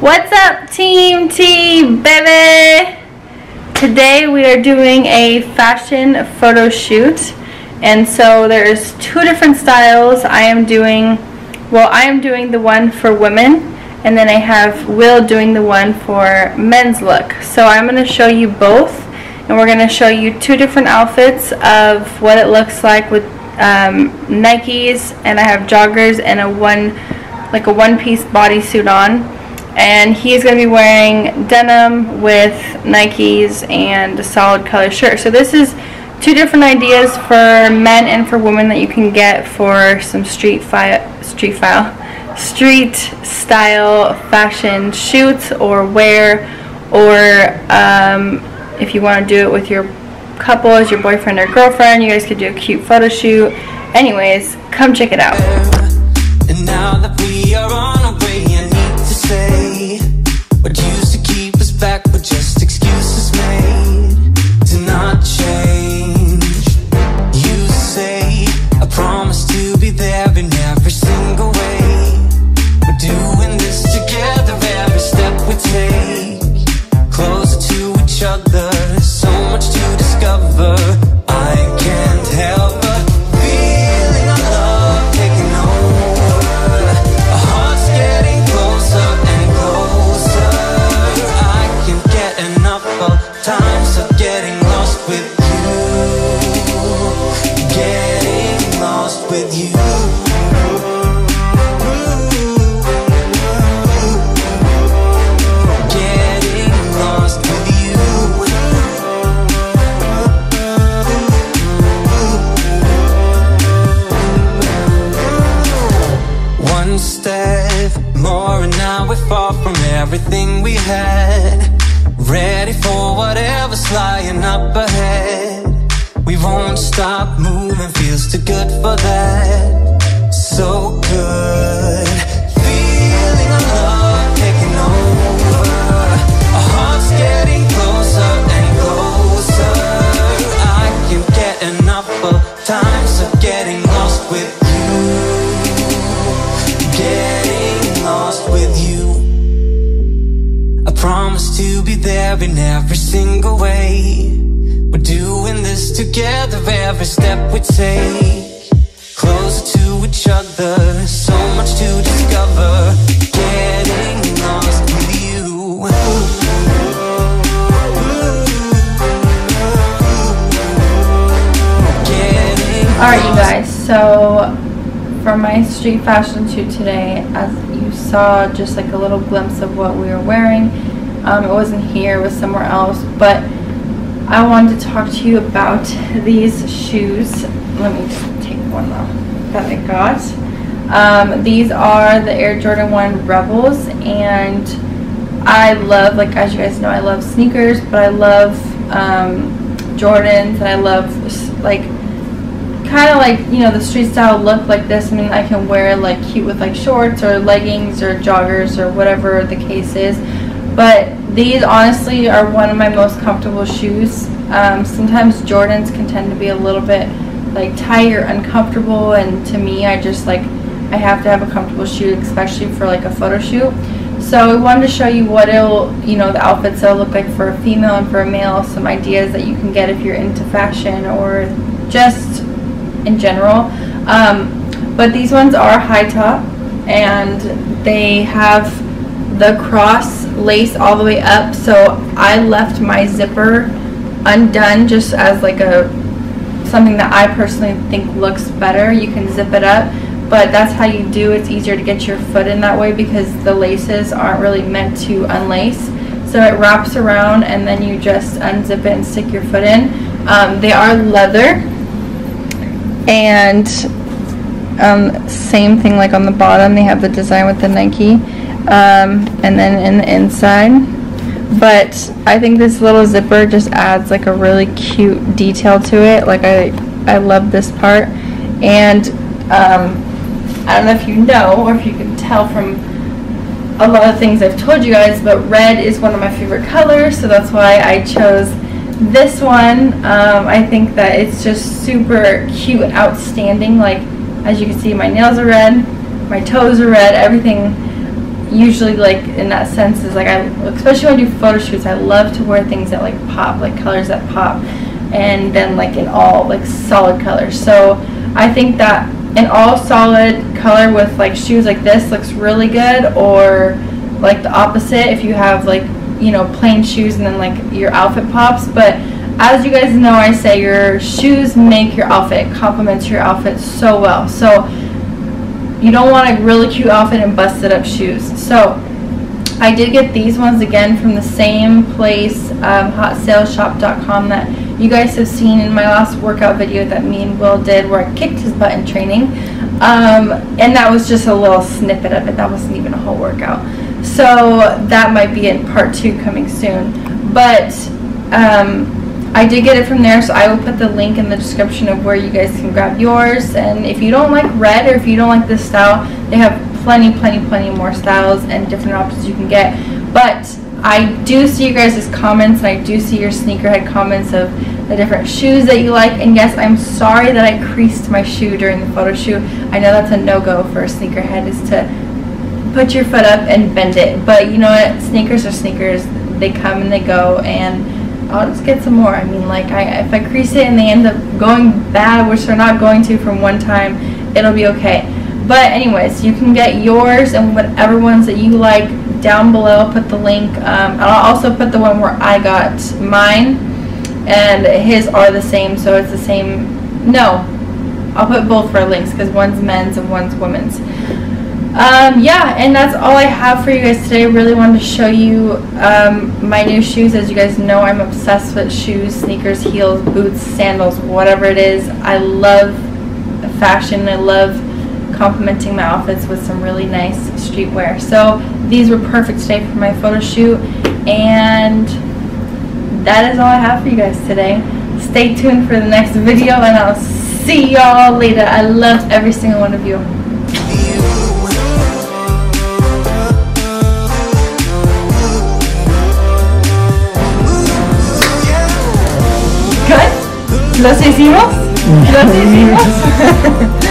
What's up, Team T, baby? Today we are doing a fashion photo shoot, and so there's two different styles. I am doing the one for women, and then I have Will doing the one for men's look. So I'm going to show you both, and we're going to show you two different outfits of what it looks like with Nikes, and I have joggers and a one-piece bodysuit on. And he's going to be wearing denim with Nikes and a solid color shirt. So this is two different ideas for men and for women that you can get for some street style fashion shoots or wear, or if you want to do it with your couple as your boyfriend or girlfriend, you guys could do a cute photo shoot. Anyways, come check it out. And now that we are on our way, I need to say what used to keep us back were just excuses made to not change. You say I promise to be there in every single way. We're doing this together, every step we take closer to each other. So much to discover. I can't help but feeling our love taking over. Our hearts getting closer and closer. I can't get enough of times of getting lost with you. Getting lost with you. Far from everything we had, ready for whatever's lying up ahead. We won't stop moving, feels too good for that. So good, feeling our love taking over. Our hearts getting closer and closer. I can't get enough of times of getting lost with you. Getting lost with you. I promise to be there in every single way. We're doing this together, every step we take closer to each other. So much to discover. Getting lost with you. Alright, you guys, so for my street fashion shoot today, as you saw just like a little glimpse of what we were wearing, it wasn't here, it was somewhere else, but I wanted to talk to you about these shoes. Let me just take one off that I got. These are the Air Jordan 1 Rebels, and I love, like, as you guys know, I love sneakers, but I love Jordans, and I love, like, kind of like, you know, the street style look like this. I mean, I can wear like cute with like shorts or leggings or joggers or whatever the case is, but these honestly are one of my most comfortable shoes. Sometimes Jordans can tend to be a little bit like tight or uncomfortable, and to me, I just like, I have to have a comfortable shoe, especially for like a photo shoot. So I wanted to show you what it'll, you know, the outfits that'll look like for a female and for a male, some ideas that you can get if you're into fashion or just in general. But these ones are high top, and they have the cross lace all the way up, so I left my zipper undone just as like something that I personally think looks better. You can zip it up, but that's how you do. It's easier to get your foot in that way because the laces aren't really meant to unlace, so it wraps around and then you just unzip it and stick your foot in. They are leather, and same thing, like on the bottom they have the design with the Nike, and then in the inside, but I think this little zipper just adds like a really cute detail to it. Like I love this part, and I don't know if you know or if you can tell from a lot of things I've told you guys, but red is one of my favorite colors, so that's why I chose this one. I think that it's just super cute and outstanding. Like, as you can see, my nails are red, my toes are red, everything, usually like in that sense is like especially when I do photo shoots, I love to wear things that like pop, like colors that pop, and then like in all like solid colors. So I think that an all solid color with like shoes like this looks really good, or like the opposite if you have like, you know, plain shoes and then like your outfit pops. But as you guys know, I say your shoes make your outfit, it complements your outfit so well. So you don't want a really cute outfit and busted up shoes. So I did get these ones again from the same place, hotsaleshop.com, that you guys have seen in my last workout video that me and Will did where I kicked his butt in training. And that was just a little snippet of it. That wasn't even a whole workout. So that might be in part 2 coming soon. But I did get it from there, so I will put the link in the description of where you guys can grab yours. And if you don't like red, or if you don't like this style, they have plenty more styles and different options you can get. But I do see you guys' comments, and I do see your sneakerhead comments of the different shoes that you like. And yes, I'm sorry that I creased my shoe during the photo shoot. I know that's a no-go for a sneakerhead, is to put your foot up and bend it. But you know what? Sneakers are sneakers. They come and they go, and I'll just get some more. I mean, like, if I crease it and they end up going bad, which they're not going to from one time, it'll be okay. But anyways, you can get yours and whatever ones that you like down below. I'll put the link. I'll also put the one where I got mine, and his are the same, so it's the same. No, I'll put both for links because one's men's and one's women's. Yeah, and that's all I have for you guys today. I really wanted to show you my new shoes. As you guys know, I'm obsessed with shoes, sneakers, heels, boots, sandals, whatever it is. I love fashion. I love complementing my outfits with some really nice streetwear. So these were perfect today for my photo shoot, and that is all I have for you guys today. Stay tuned for the next video, and I'll see y'all later. I loved every single one of you. ¿Los hicimos? ¿Los hicimos?